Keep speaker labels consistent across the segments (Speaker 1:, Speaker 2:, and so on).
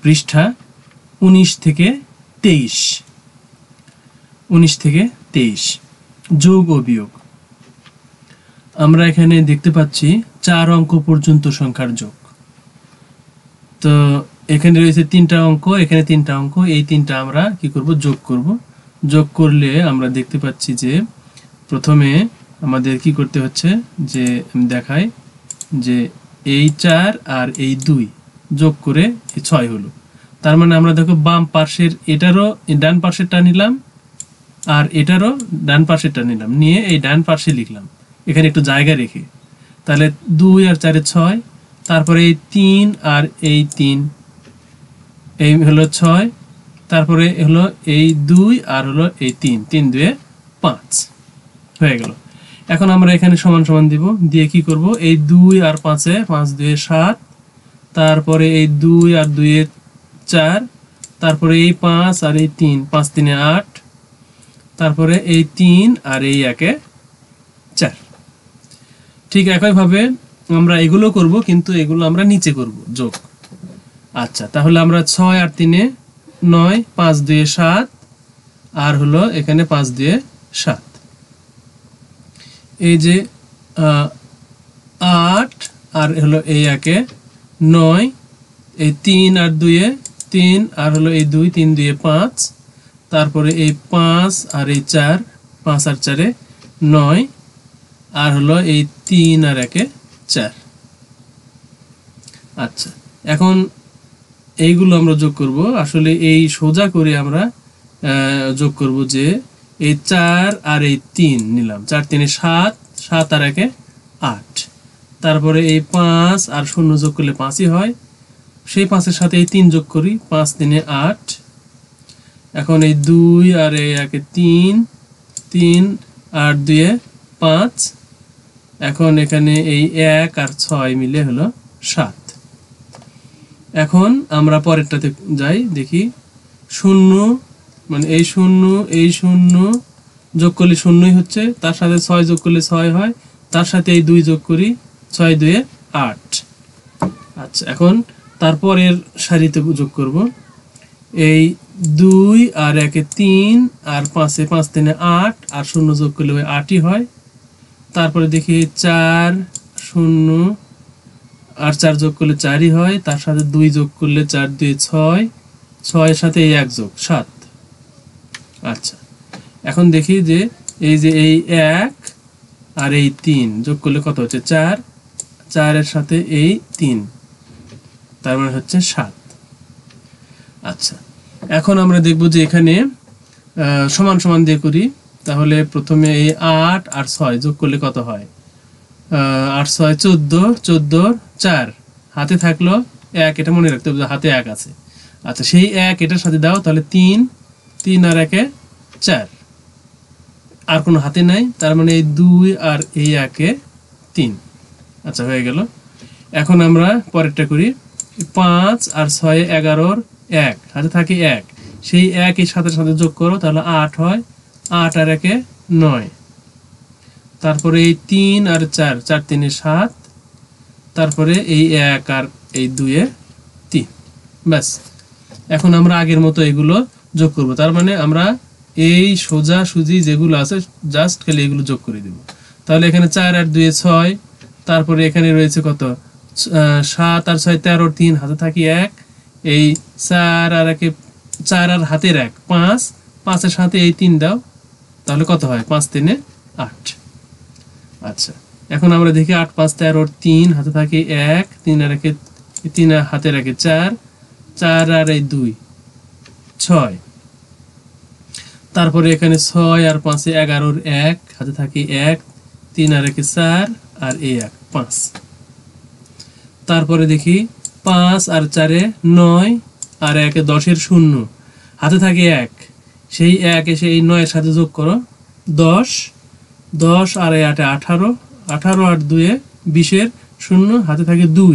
Speaker 1: পৃষ্ঠা 19 থেকে 23। 19 থেকে 23 যোগ ও বিয়োগ। আমরা এখানে দেখতে পাচ্ছি 4 অঙ্ক পর্যন্ত সংখ্যার যোগ। তো এখানে রয়েছে 3টা অঙ্ক, এখানে 3টা অঙ্ক, এই 3টা আমরা কি করব, যোগ করব। যোগ করলে আমরা দেখতে পাচ্ছি যে প্রথমে আমাদের কি করতে হচ্ছে, যে দেখায় যে এই 4 আর এই 2 যোগ করে এই 6 হলো। তার মানে আমরা দেখো বাম পাশের এটারও ডান পাশেরটা নিলাম আর এটারও ডান পাশেরটা নিলাম, নিয়ে এই ডান পাশে লিখলাম এখানে একটু জায়গা রেখে। তাহলে 2 আর 4 6, তারপরে এই 3 আর এই 3, এই হলো 6, তারপরে হলো এই 2 আর হলো এই 3, 3 2 5 হয়ে গেল। এখন আমরা এখানে সমান সমান দিব, দিয়ে কি করব, এই 2 আর 5 এ 5 2 7, তারপরে এই 2 আর 2 এ 4, তারপরে এই 5 আর এই 3, 5 3 এ 8, তারপরে এই 3 আর এই 1 এ 4। ঠিক একইভাবে আমরা এগুলো করব, কিন্তু এগুলো আমরা নিচে করব যোগ। আচ্ছা, তাহলে আমরা 6 আর 3 এ 9, 5 2 এ 7, আর হলো এখানে 5 2 এ 7। এই যে 8 আর হলো এই 1 এ 9, এই 3 আর 2 এ 3, আর হলো এই 2, 3 2 এ 5, তারপরে এই 5 আর এই 4, 5 আর 4 এ 9, আর হলো এই 3 আর 1 এ 4। আচ্ছা, এখন এইগুলো আমরা যোগ করব। আসলে এই সোজা করে আমরা যোগ করব যে এই 4 আর এই 3 নিলাম, 4 3 এ 7, 7 আর 1 এ 8, তারপরে এই 5 আর 0 যোগ করলে 5ই হয়, সেই 5 এর সাথে এই 3 যোগ করি, 5 3 এ 8, এখন এই 2 আর এই 1 এ 3, 3 আর 2 এ 5, এখন এখানে এই 1 আর 6 মিলে হলো 7। এখন আমরা পরেরটাতে যাই, দেখি 0 মানে এই 0 এই 0 যোগ করলে 0ই হচ্ছে, তার সাথে 6 যোগ করলে 6 হয়, তার সাথে এই 2 যোগ করি, 6 2 এ 8। আচ্ছা, এখন তারপরের সারিতে যোগ করব, এই 2 আর 1 এ 3, আর 5 এ 5 3 এ 8, আর 0 যোগ করলে ওই 8ই হয়। তারপরে দেখি 4 0 আর 4 যোগ করলে 4ই হয়, তার সাথে 2 যোগ করলে 4 2 6, 6 এর সাথে এই 1 যোগ 7। আচ্ছা, এখন দেখি যে এই যে এই 1 আর এই 3 যোগ করলে কত হচ্ছে, 4, 4 এর সাথে এই 3, তার মানে হচ্ছে 7। আচ্ছা, এখন আমরা দেখব যে এখানে সমান সমান দিয়ে করি। তাহলে প্রথমে এই 8 আর 6 যোগ করলে কত হয়, 8 6 14, 14 4, হাতে থাকলো 1, এটা মনে রাখতে হবে হাতে 1 আছে। আচ্ছা, সেই 1 এটার সাথে দাও, তাহলে 3, 3 আর 1 এ 4, আর কোনো হাতে নাই, তার মানে এই 2 আর এই 1 এ 3। আচ্ছা, হয়ে গেল। এখন আমরা পরেরটা করি, 5 আর 6 এ 11, 1 হাতে থাকে 1, সেই 1 এর সাথে সাথে যোগ করো, তাহলে 8 হয়, 8 আর 1 এ 9, তারপরে এই 3 আর 4, 4 3 এ 7, তারপরে এই 1 আর এই 2 এ 3। ব্যাস, এখন আমরা আগের মতো এগুলো যোগ করব। তার মানে আমরা এই সোজা সুজি যেগুলো আছে জাস্ট খালি এগুলো যোগ করে দেব। তাহলে এখানে 4 আর 2 এ 6, তারপরে এখানে রয়েছে কত, 7 আর 6 13, 3 হাতে থাকি 1, এই 4 আর 1 এ 4 আর হাতের 1 5, 5 এর সাথে এই 3 দাও, তাহলে কত হয়, 5 3 এ 8। আচ্ছা, এখন আমরা দেখি 8 5 13, 3 হাতে থাকে 1, 3 আর 1 এ 3 হাতের 1 এ 4, 4 আর এই 2 6, তারপরে এখানে 6 আর 5 এ 11, 1 হাতে থাকে 1, 3 আর 1 এ 4, আর এই 1 5, তারপরে দেখি 5 আর 4 এ 9, আর 1 এ 10 এর 0 হাতে থাকে 1, সেই 1 এসে এই 9 এর সাথে যোগ করো, 10, 10 আর 8 এ 18, 18 আর 2 এ 20 এর 0 হাতে থাকে 2,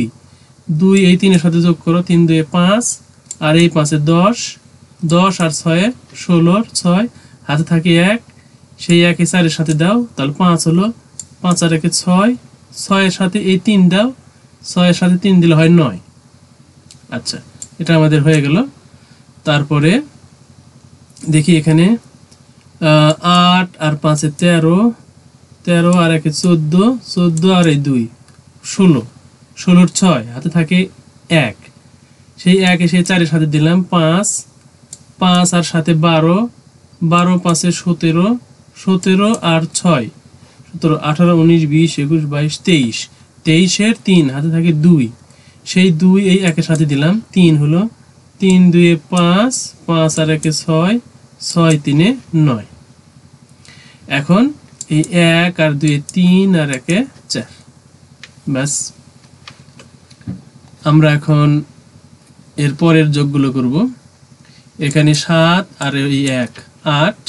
Speaker 1: 2 এই 3 এর সাথে যোগ করো, 3 2 এ 5, আর এই 5 এ 10, 10 আর 6 এ 16, 6 হাতে থাকে 1, সেই 1 এ 4 এর সাথে দাও, তাহলে 5 হলো, 5 আর 1 এ 6, 6 এর সাথে এই 3 দাও, 6 এর সাথে 3 দিলে হয় 9। আচ্ছা, এটা আমাদের হয়ে গেল। তারপরে দেখি এখানে 8 আর 5 এ 13, 13 আর 1 এ 14, 14 আর 2 16, 16 6 হাতে থাকে 1, সেই 1 এসে 4 এর সাথে দিলাম 5, 5 আর সাথে 12, 12 5 এ 17, 17 আর 6 17, 18 19 20 21 22 23, 23 এর 3 হাতে থাকে 2, সেই 2 এই 1 এর সাথে দিলাম 3 হলো, 3 2 এ 5, 5 আর 1 এ 6, 6 3 এ 9। এখন এই 1 আর 2 এ 3 আর 1 এ 4। ব্যাস, আমরা এখন এর পরের যোগগুলো করব। এখানে 7 আর এই 1 8,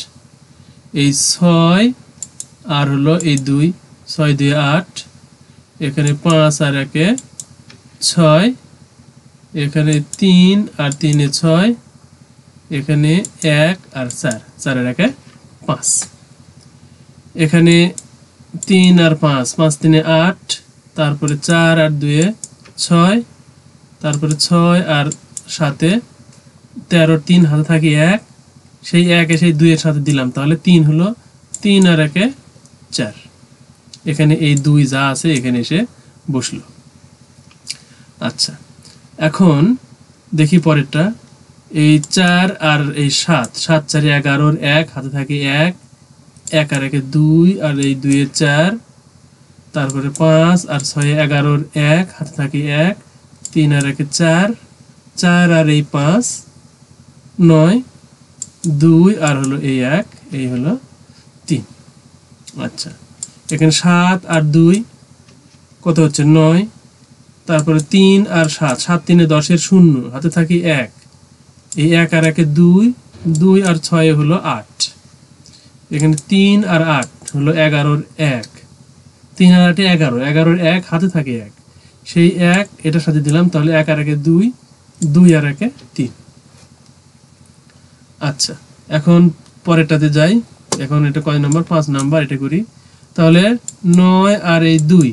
Speaker 1: এই 6 আর হলো এই 2, 6 2 8, এখানে 5 আর 1 এ 6, এখানে 3 আর 3 এ 6, এখানে 1 আর 4, 4 আর 1 এ 5, এখানে 3 আর 5, 5 3 এ 8, তারপরে 4 আর 2 এ 6, তারপরে 6 আর 7 এ 13, 3 হাতে থাকে 1, সেই 1 এ সেই 2 এর সাথে দিলাম, তাহলে 3 হলো, 3 আর 1 এ 4। এখানে এই 2 যা আছে এখানে এসে বসলো। আচ্ছা, এখন দেখি পরেরটা। এই 4 আর এই 7, 7 4 এ 11 1 হাতে থাকে 1, 1 আর 1 এ 2 আর এই 2 এ 4, তারপরে 5 আর 6 এ 11 1 হাতে থাকে 1, 3 আর 1 এ 4, 4 আর এই 5 9, 2 আর হলো এই 1, এই হলো 3। আচ্ছা, এখানে 7 আর 2 কত হচ্ছে 9, তারপরে 3 আর 7, 7 3 এ 10 এর 0 হাতে থাকে 1, এই 1 আর 1 এ 2, 2 আর 6 এ হলো 8, এখানে 3 আর 8 হলো 11 1, 3 আর 8 এ 11, 11 1 হাতে থাকে 1, সেই 1 এটার সাথে দিলাম, তাহলে 1 আর 1 এ 2, 2 আর 1 এ 3। আচ্ছা, এখন পরেরটাতে যাই। এখন এটা কয় নাম্বার? 5 নাম্বার, এটা করি। তাহলে 9 আর এই 2,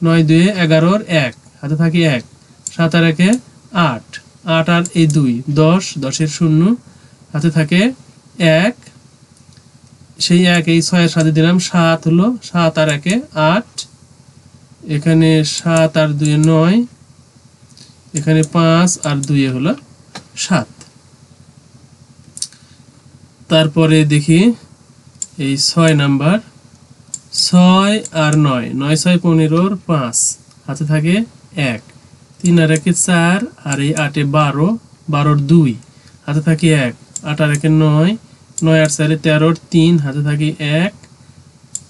Speaker 1: 9 2 এ 11 1 হাতে থাকে 1, 7 আর 1 এ 8, 8 আর এই 2 10, 10 এর 0 হাতে থাকে 1, সেই 1 এই 6 এর সাথে দিলাম, 7 হলো, 7 আর 1 এ 8, এখানে 7 আর 2 এ 9, এখানে 5 আর 2 এ হলো 7। তারপরে দেখি এই 6 নাম্বার, 6 আর 9, 9 6 15 5 হাতে থাকে 1, 3 আর 1 এ 4 আর এই 8 এ 12, 12 2 হাতে থাকে 1, 8 আর 1 এ 9, 9 আর 4 এ 13, 3 হাতে থাকে 1,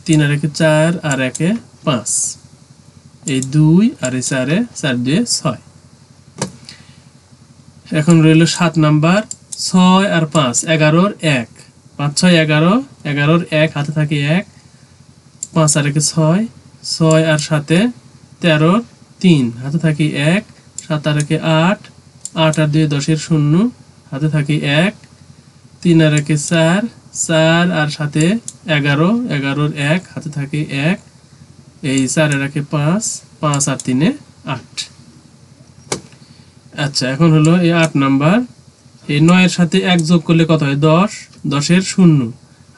Speaker 1: 3 আর 1 এ 4 আর 1 এ 5, এই 2 আর এই 4 এ 4 2 এ 6। এখন রইল 7 নাম্বার, 6 আর 5 11 1, 5 6 11, 11 1 হাতে থাকে 1, 5 আর 1 এ 6, 6 আর 7 এ 13, 3 হাতে থাকে 1, 7 আর 1 এ 8, 8 আর 2 এ 10 এর 0 হাতে থাকে 1, 3 আর 1 এ 4, 4 আর 7 এ 11, 11 1 হাতে থাকে 1, এই 4 আর 1 এ 5, 5 আর 3 এ 8। আচ্ছা, এখন হলো এই 8 নাম্বার, এই 9 এর সাথে 1 যোগ করলে কত হয়? 10, 10 এর 0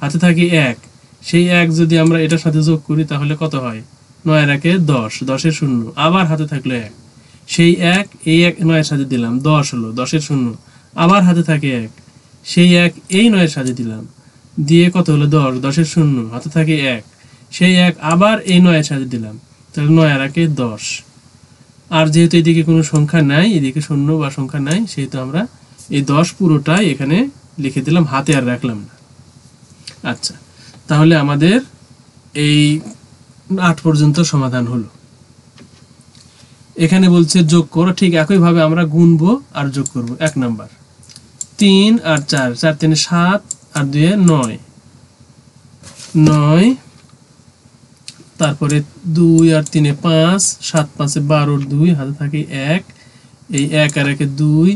Speaker 1: হাতে থাকে 1, সেই 1 যদি আমরা এটার সাথে যোগ করি তাহলে কত হয়? 9 এর 1 এ 10, 10 এর 0 আবার হাতে থাকলো 1, সেই 1 এই 1 9 এর সাথে দিলাম, 10 হলো, 10 এর 0 আবার হাতে থাকে 1, সেই 1 এই 9 এর সাথে দিলাম, দিয়ে কত হলো? 10, 10 এর 0 হাতে থাকে 1, সেই 1 আবার এই 9 এর সাথে দিলাম, তাহলে 9 আর 1 এ 10। আর যেহেতু এদিকে কোনো সংখ্যা নাই, এদিকে শূন্য বা সংখ্যা নাই, সেহেতু আমরা এই 10 পুরোটাই এখানে লিখে দিলাম, হাতে আর রাখলাম না। আচ্ছা, তাহলে আমাদের এই 8 পর্যন্ত সমাধান হলো। এখানে বলছে যোগ করো, ঠিক একইভাবে আমরা গুনবো আর যোগ করব। 1 নাম্বার 3 আর 4, 4 3 এ 7 আর 2 এ 9, 9, তারপরে 2 আর 3 এ 5, 7 5 এ 12, 2 হাতে থাকে 1, এই 1 আর 1 এ 2,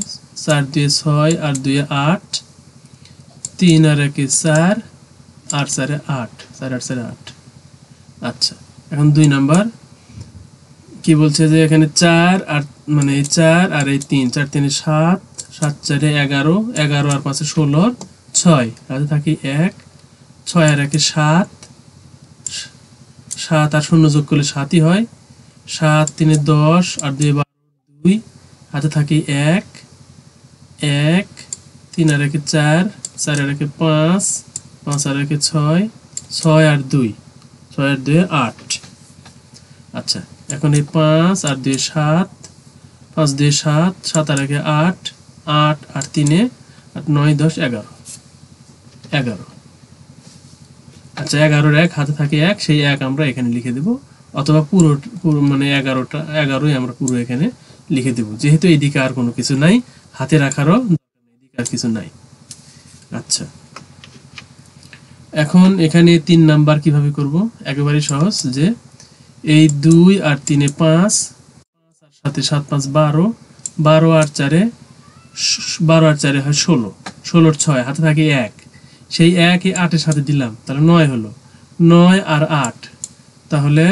Speaker 1: 4 2 এ 6 আর 2 এ 8, 3 আর 1 এ 4, 8 4 এ 8, 4 8 4 8। আচ্ছা, এখন 2 নাম্বার কি বলছে যে এখানে 4 আর মানে 4 আর এই 3, 4 3 এ 7 7 4 11, 11 আর 5 16, 6 হাতে থাকে 1, 6 আর 1 7, 7 আর 0 যোগ করলে 7ই হয়, 7 3 10 আর 2 12, 2 হাতে থাকে 1, 1 3 আর 1 4, 4 আর 1 5, 5 আর 1 6, 6 আর 2, 6 আর 2 8। আচ্ছা এখন এই 5 আর 2 7, 5 2 7, 7 আর 1 8, 8 আর 3 8 9 10 11, 11। আচ্ছা 11 এর 1 হাতে থাকে 1, সেই 1 আমরা এখানে লিখে দেব, অথবা পুরো মানে 11টা 11ই আমরা পুরো এখানে লিখে দেব, যেহেতু এইদিকে আর কোনো কিছু নাই, হাতে রাখারও এদিকে আর কিছু নাই। আচ্ছা এখন এখানে 3 নাম্বার কিভাবে করব, একেবারে সহজ, যে এই 2 আর 3 5, 5 আর 7 7 5 12, 12 আর 4 12 আর 4 হয় 16, 16 6 হাতে থাকে 1, সেই 1 এই 8 এর সাথে দিলাম, তাহলে 9 হলো, 9 আর 8, তাহলে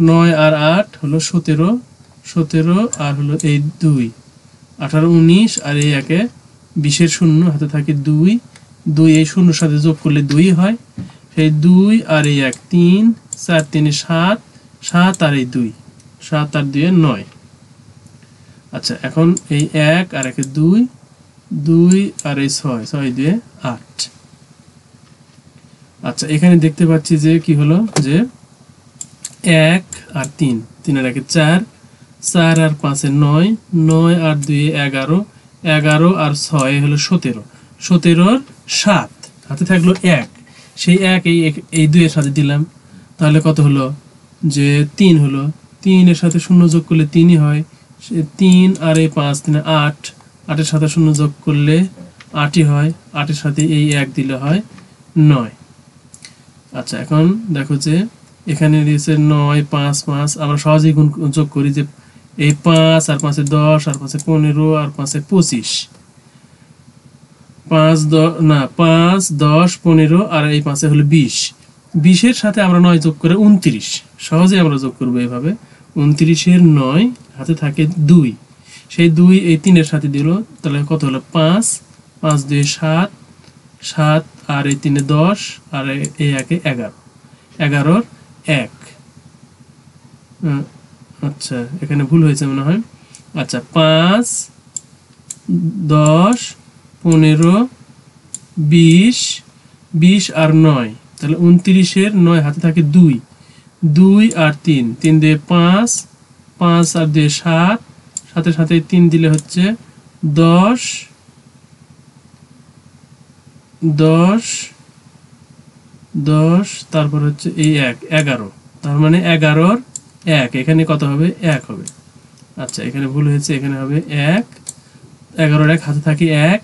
Speaker 1: 9 আর 8 হলো 17, 17 আর হলো এই 2 18 19 আর এই 1 20 এর 0 হাতে থাকে 2, 2 এই 0 এর সাথে যোগ করলে 2 হয়, সেই 2 আর এই 1 3, 4 3 7, 7 আর এই 2, 7 আর 2 9। আচ্ছা এখন এই 1 আর 1 2, 2 আর এই 6, 6 2 8। আচ্ছা এখানে দেখতে পাচ্ছি যে কি হলো, যে 1 আর 3, 3 আর 1 4, 4 আর 5 9, 9 আর 2 11, 11 আর 6 হলো 17, 17 7 হাতে থাকলো 1, সেই 1 এই 2 এর সাথে দিলাম, তাহলে কত হলো, যে 3 হলো, 3 এর সাথে 0 যোগ করলে 3ই হয়, সে 3 আর এই 5 3 8, 8 এর সাথে 0 যোগ করলে 8ই হয়, 8 এর সাথে এই 1 দিলে হয় 9। আচ্ছা এখন দেখো যে এখানে দিয়েছে 9 5 5, আমরা সহজেই গুণ যোগ করি, যে এই 5 আর 5 10 আর 5 15 আর 5 25, 5 10 15 আর এই 5 হলো 20, 20 এর সাথে আমরা 9 যোগ করে 29, সহজেই আমরা যোগ করব এইভাবে, 29 এর 9 হাতে থাকে 2, সেই 2 এই 3 এর সাথে দিল, তাহলে কত হলো 5, 5 2 7, 7 আর এই 3 10 আর এই 1 11, 11 1। আচ্ছা এখানে ভুল হয়েছে মনে হয়। আচ্ছা 5 10 15 20, 20 আর 9, তাহলে 29 এর 9 হাতে থাকে 2, 2 আর 3, 3 দিয়ে 5, 5 আর 2 7, সাথে সাথে 3 দিলে হচ্ছে 10, 10 10, তারপর হচ্ছে এই 1 11, তার মানে 11 1, এখানে কত হবে 1 হবে। আচ্ছা এখানে ভুল হয়েছে, এখানে হবে 1, 11 1 হাতে থাকে 1,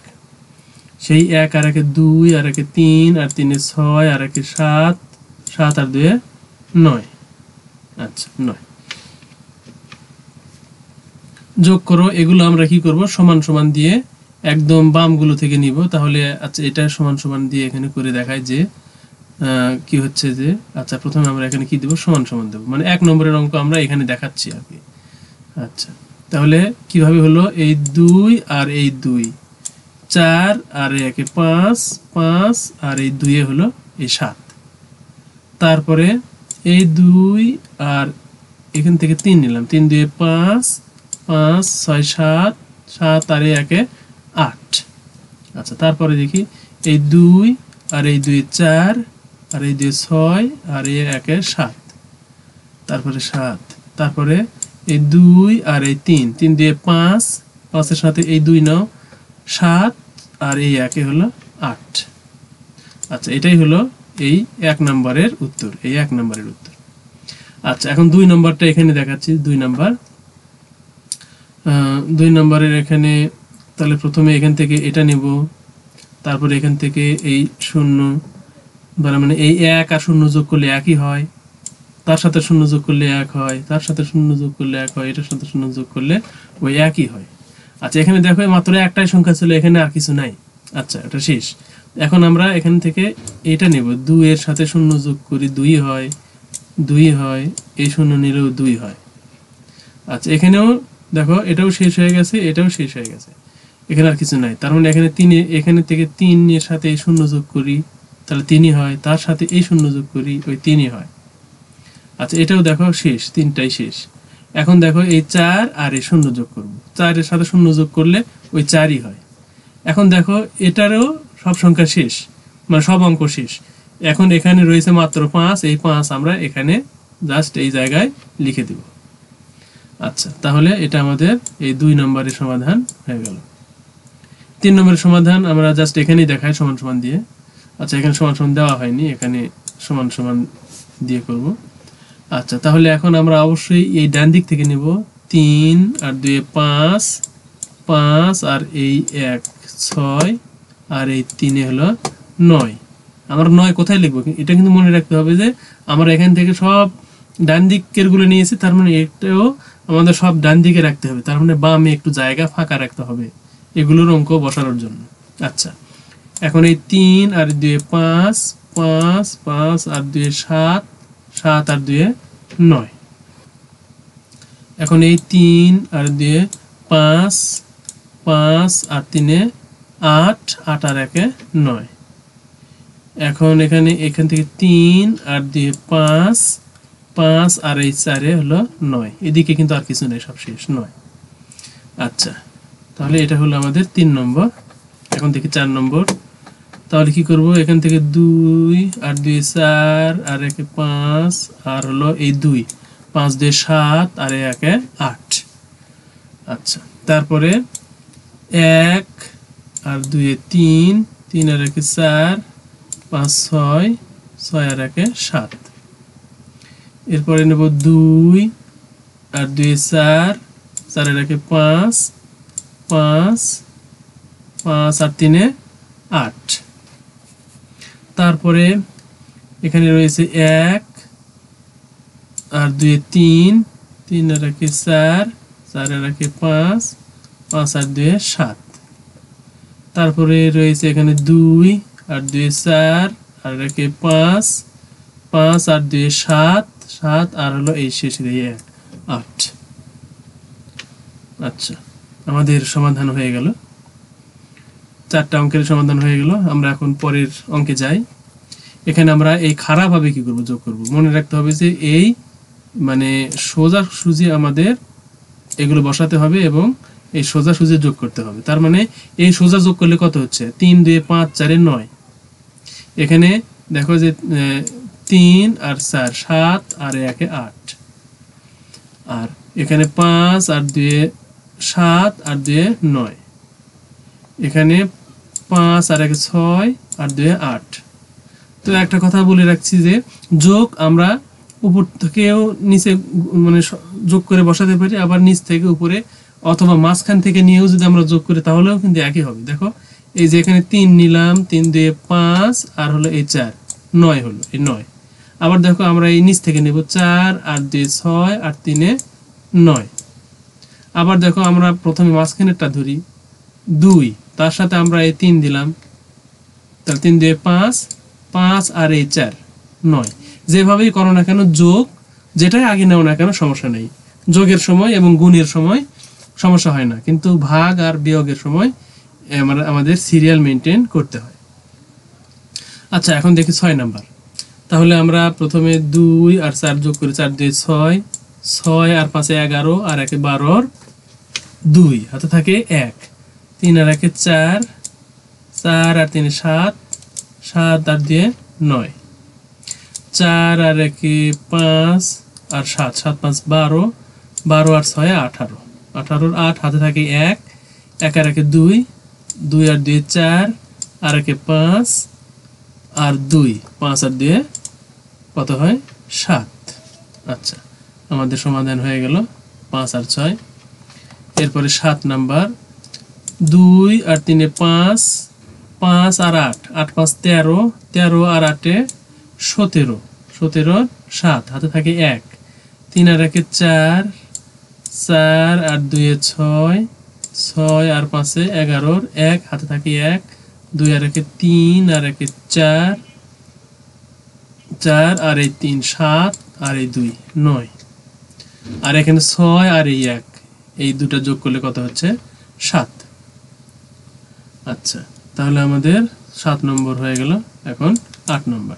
Speaker 1: সেই 1 আর 1 2 আর 1 3 আর 3 6 আর 1 7, 7 আর 2 9। আচ্ছা 9 যোগ করো, এগুলো আমরা কি করব, সমান সমান দিয়ে একদম বামগুলো থেকে নিব, তাহলে আচ্ছা এটা সমান সমান দিয়ে এখানে করে দেখায় যে কি হচ্ছে, যে আচ্ছা প্রথমে আমরা এখানে কি দেব, সমান সমান দেব, মানে 1 নম্বরের অঙ্ক আমরা এখানে দেখাচ্ছি আর কি। আচ্ছা তাহলে কিভাবে হলো, এই 2 আর এই 2, 4 আর 1 5, 5 আর এই 2 হলো এই 7, তারপরে এই 2 আর এখান থেকে 3 নিলাম, 3 2 5, 5 6 7, 7 আর এই 1 8। আচ্ছা তারপরে দেখি এই 2 আর এই 2 4 আর এই 2 6 আর এই 1 7, তারপরে 7, তারপরে এই 2 আর এই 3, 3 দিয়ে 5, 5 এর সাথে এই 2 নাও, 7 আর এই 1 হলো 8। আচ্ছা এটাই হলো এই 1 নম্বরের উত্তর, এই 1 নম্বরের উত্তর। আচ্ছা এখন 2 নম্বরটা এখানে দেখাচ্ছি, 2 নম্বর, 2 নম্বরের এখানে, তাহলে প্রথমে এখান থেকে এটা নেব, তারপরে এখান থেকে এই 0, মানে এই 1 আর 0 যোগ করলে 1ই হয়, তার সাথে 0 যোগ করলে 1 হয়, তার সাথে 0 যোগ করলে 1 হয়, এটার সাথে 0 যোগ করলে ওই 1ই হয়। আচ্ছা এখানে দেখো মাত্র একটাই সংখ্যা ছিল, এখানে আর কিছু নাই। আচ্ছা এটা শেষ। এখন আমরা এখান থেকে এটা নেব, 2 এর সাথে 0 যোগ করি 2 হয়, 2 হয়, এই 0 নিলেও 2 হয়। আচ্ছা এখানেও দেখো এটাও শেষ হয়ে গেছে, এটাও শেষ হয়ে গেছে। এখানে আর কিছু নাই, তার মানে এখানে থেকে 3 এর সাথে এই শূন্য যোগ করি, তাহলে 3ই হয়, তার সাথে এই শূন্য যোগ করি, ওই 3ই হয়। আচ্ছা, এটাও দেখো শেষ, 3টাই শেষ। এখন দেখো এই 4 আর এই শূন্য যোগ করব, 4 এর সাথে শূন্য যোগ করলে ওই 4ই হয়। এখন দেখো এটারও সব সংখ্যা শেষ, মানে সব অঙ্ক শেষ। এখন এখানে রয়েছে মাত্র 5, এই 5 আমরা এখানে জাস্ট এই জায়গায় লিখে দেব। আচ্ছা, তাহলে এটা আমাদের এই 2 নম্বরের সমাধান হয়ে গেল। 3 নম্বরের সমাধান আমরা জাস্ট এখানেই দেখাই সমান সমান দিয়ে। আচ্ছা, এখানে সমান সমান দেওয়া হয়নি, এখানে সমান সমান দিয়ে করব। আচ্ছা, তাহলে এখন আমরা অবশ্যই এই ডান দিক থেকে নেব 3 আর 2 5, 5 আর এই 1 6 আর এই 3 হলো 9। আমরা 9 কোথায় লিখবো এটা কিন্তু মনে রাখতে হবে যে আমরা এখান থেকে সব ডান দিকের গুলো নিয়েছি, তার মানে এটাও আমাদের সব ডান দিকে রাখতে হবে, তার মানে বামে একটু জায়গা ফাঁকা রাখতে হবে এগুলোর অঙ্ক বসানোর জন্য। আচ্ছা, এখন এই 3 আর 2 5, 5 5 আর 2 7, 7 আর 2 9। এখন এই 3 আর 2 5, 5 আর 3 8, 8 আর 1 9। এখন এখান থেকে 3 আর 2 5, 5 আর এই 4 হলো 9। এদিকে কিন্তু আর কিছু নেই, সব শেষ 9। আচ্ছা, তাহলে এটা হলো আমাদের 3 নম্বর। এখন দেখি 4 নম্বর। তাহলে কি করব, এখান থেকে 2 আর 2 4 আর 1 5 আর হলো এই 2, 5 2 7 আর 1 8। আচ্ছা, তারপরে 1 আর 2 3, 3 আর 1 4, 5 6, 6 আর 1 7। এরপরে নেব 2 আর 2 4, 4 আর 1 5, 5 5 আর 3 8। তারপরে এখানে রয়েছে 1 আর 2 3, 3 আর 1 4, 4 আর 1 5, 5 আর 2 7। তারপরে রয়েছে এখানে 2 আর 2 4 আর 1 5, 5 আর 2 7, 7 আর হলো এই শেষের 1 8। আচ্ছা, আমাদের সমাধান হয়ে গেল, 4টা অঙ্কের সমাধান হয়ে গেল। আমরা এখন পরের অঙ্কে যাই। এখানে আমরা এই খারাপভাবে কি করব, যোগ করব। মনে রাখতে হবে যে এই মানে সোজাসুজি আমাদের এগুলো বসাতে হবে এবং এই সোজাসুজি যোগ করতে হবে। তার মানে এই সোজা যোগ করলে কত হচ্ছে, 3 2 5 4 9। এখানে দেখো যে 3 আর 4 7 আর 1 8। আর এখানে 5 আর 2 7 আর 2 9। এখানে 5 আর 1 6 আর 2 8। তো একটা কথা বলে রাখছি যে যোগ আমরা উপর থেকেও নিচে মানে যোগ করে বসাতে পারি, আবার নিচ থেকে উপরে অথবা মাঝখান থেকে নিয়েও যদি আমরা যোগ করি তাহলেও কিন্তু একই হবে। দেখো এই যে এখানে 3 নিলাম, 3 2 5 আর হলো এই 4 9 হলো এই 9। আবার দেখো আমরা এই নিচ থেকে নেব 4 আর 2 6 আর 3 9। আবার দেখো আমরা প্রথমে মাঝখানেরটা ধরি 2, তার সাথে আমরা এই 3 দিলাম, তাহলে 3 2 5, 5 আর এই 4 9। যেভাবেই করো না কেন যোগ যেটাই আগে নাও না কেন সমস্যা নেই। যোগের সময় এবং গুণের সময় সমস্যা হয় না, কিন্তু ভাগ আর বিয়োগের সময় আমাদের সিরিয়াল মেনটেন করতে হয়। আচ্ছা, এখন দেখি 6 নাম্বার। তাহলে আমরা প্রথমে 2 আর 4 যোগ করি, 4 2 6, 6 আর 5 11 আর 1 12 2 হাতে থাকে 1, 3 আর 1 4, 4 আর 3 7, 7 আর 2 9, 4 আর 1 5 আর 7, 7 5 12, 12 আর 6 18, 18 8 হাতে থাকে 1, 1 আর 1 2, 2 আর 2 4 আর 1 5 আর 2, 5 আর 2 কত হয় 7। আচ্ছা, আমাদের সমাধান হয়ে গেল 5 আর 6। এরপরে 7 নাম্বার। 2 আর 3 5, 5 আর 8, 8 5 13, 13 আর 8 17, 17 7 হাতে থাকে 1, 3 আর 1 4, 4 আর 2 6, 6 আর 5 11, 1 হাতে থাকে 1, 2 আর 1 3 আর 1 4, 4 আর এই 3 7 আর এই 2 9। আর এখানে 6 আর এই 1, এই দুটো যোগ করলে কত হচ্ছে 7। আচ্ছা, তাহলে আমাদের 7 নম্বর হয়ে গেল। এখন 8 নম্বর।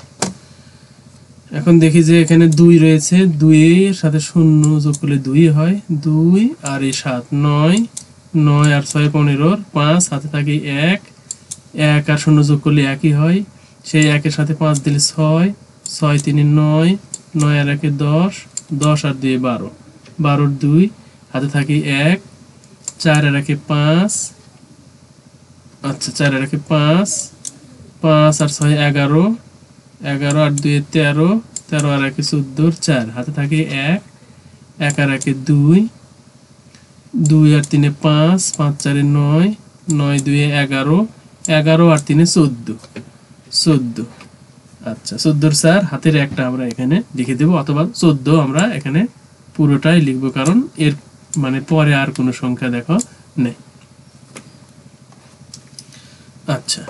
Speaker 1: এখন দেখি যে এখানে 2 রয়েছে, 2 এর সাথে 0 যোগ করলে 2 হয়, 2 আর এই 7 9, 9 আর 6 15, 5 হাতে থাকে 1, 1 আর 0 যোগ করলে 1ই হয়, সেই 1 এর সাথে 5 দিলে 6, 6 3 9, 9 আর 1 10, 10 আর 2 12, 12 2 হাতে থাকে 1, 4 আর 1 5, আচ্ছা 4 আর 1 5, 5 আর 6 11, 11 আর 2 13, 13 আর 1 14, 4 হাতে থাকে 1, 1 আর 1 2, 2 আর 3 5, 5 4 9, 9 2 11, 11 আর 3 14, 14। আচ্ছা 14 স্যার হাতের একটা আমরা এখানে লিখে দেব, অথবা 14 আমরা এখানে পুরোটাই লিখবো, কারণ এর মানে পরে আর কোনো সংখ্যা দেখো নেই। আচ্ছা,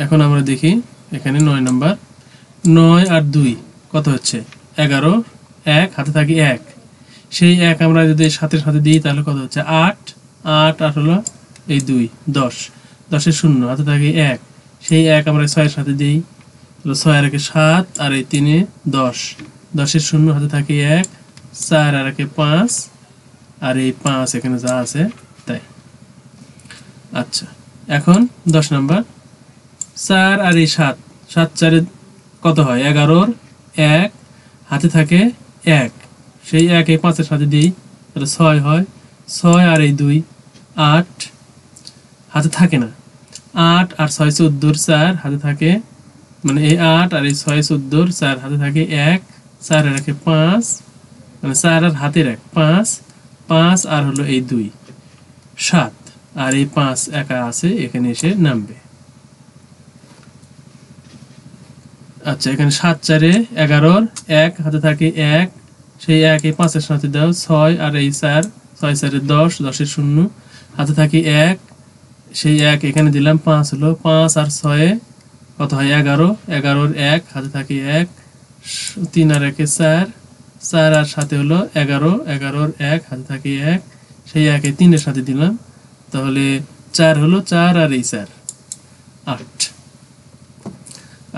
Speaker 1: এখন আমরা দেখি এখানে 9 নাম্বার। 9 আর 2 কত হচ্ছে? 11, 1 হাতে থাকে 1, সেই 1 আমরা যদি সাথে সাথে দিই তাহলে কত হচ্ছে? 8, 8 আর হলো এই 2 10, 10 এর 0 হাতে থাকে 1, সেই 1 আমরা 6 এর সাথে দিই, 6 আর 1 7 আর এই 3 10, 10 এর 0 হাতে থাকে 1, 4 আর 1 5 আর এই 5 এখানে যা আছে তাই। আচ্ছা, এখন 10 নাম্বার। 4 আর এই 7, 7 4 কত হয়? 11, 1 হাতে থাকে 1, সেই 1 এই 5 এর সাথে দিই তাহলে 6 হয়, 6 আর এই 2 8 হাতে থাকে না, 8 আর 6 14, 4 হাতে থাকে, মানে এই 8 আর এই 6 14, 4 হাতে থাকে 1, 4 আর 1 5, মানে 4 আর হাতের 1 5, 5 আর হলো এই 2 7 আর এই 5 একা আছে, এখানে এসে নামবে। আচ্ছা, এখানে 7 4 11, 1 হাতে থাকে 1, সেই 1 এই 5 এর সাথে দাও, 6 আর এই 4, 6 4 10, 10 এর 0 হাতে থাকে 1, সেই 1 এখানে দিলাম, 5 হলো, 5 আর 6 কত হয়? 11, 11 1 হাতে থাকে 1, 3 আর 1 4, 4 আর সাথে হলো 11, 11 1 হাতে থাকে 1, সেই 1 এই 3 এর সাথে দিলাম, তাহলে 4 হলো, 4 আর এই 4 8।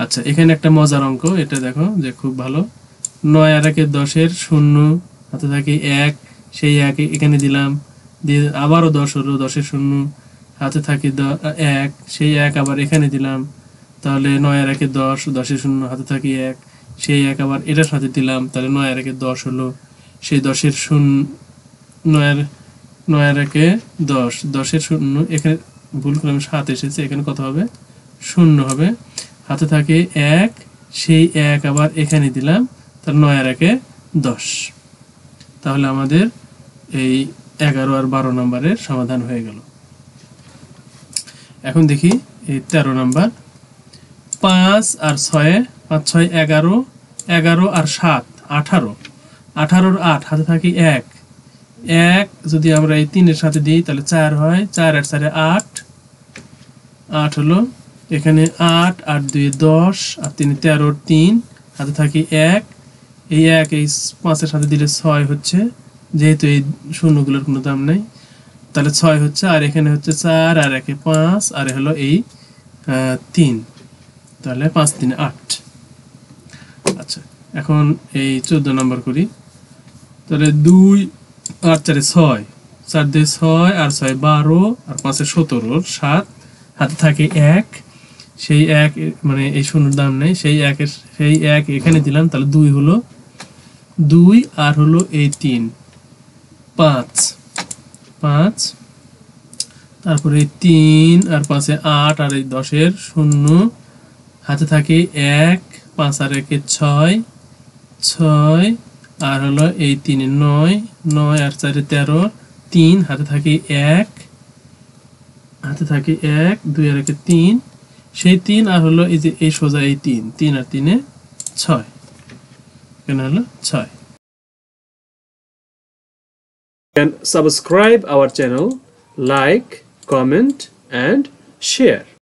Speaker 1: আচ্ছা, এখানে একটা মজার অঙ্ক, এটা দেখো যে খুব ভালো। 9 আর 1 10 এর 0 হাতে থাকে 1, সেই 1 এখানে দিলাম, দিয়ে আবারও 10 হলো, 10 এর 0 হাতে থাকে 1, সেই 1 আবার এখানে দিলাম, তাহলে 9 আর 1 10, 10 এর 0 হাতে থাকে 1, সেই 1 আবার এটার সাথে দিলাম, তাহলে 9 আর 1 10 হলো, সেই 10 এর 0, 9 আর 1 10, 10 এর 0 এখানে ভুল করে 7 এসেছে, এখানে কত হবে? 0 হবে, হাতে থাকে 1, সেই 1 আবার এখানে দিলাম, তার 9 আর 1 10। তাহলে আমাদের এই 11 আর 12 নম্বরের সমাধান হয়ে গেল। এখন দেখি এই 13 নাম্বার। 5 আর 6, 5 6 11, 11 আর 7 18, 18 আর 8 হাতে থাকে 1, 1 যদি আমরা এই 3 এর সাথে দিই তাহলে 4 হয়, 4 আর 4 8, 8 হলো, এখানে 8 আর 2 10 আর 3 13, 3 হাতে থাকে 1, এই 1 এই 5 এর সাথে দিলে 6 হচ্ছে, যেহেতু এই শূন্যগুলোর কোনো দাম নাই, তাহলে 6 হচ্ছে, আর এখানে হচ্ছে 4 আর 1 5 আর হলো এই 3, তাহলে 5 3 8। আচ্ছা, এখন এই 14 নম্বর করি। তাহলে 2 আর 4 6, 4 2 6 আর 6 12 আর 5 17, 7 হাতে থাকে 1, সেই 1 মানে এই শূন্যর দাম নেই, সেই 1 এখানে দিলাম, তাহলে 2 হলো, 2 আর হলো এই 3 5, 5 তারপরে 3 আর 5 8 আর এই 10 এর 0 হাতে থাকে 1, 5 আর 1 6, 6 আর হলো এই 3 9, 9 আর 4 13, 3 হাতে থাকে 1, হাতে থাকে 1, 2 আর 1 3, সেই 3 আর হলো এই যে এই সোজা এই 3, 3 আর 3 6, এখানে হলো 6। And subscribe our channel, like, comment and share.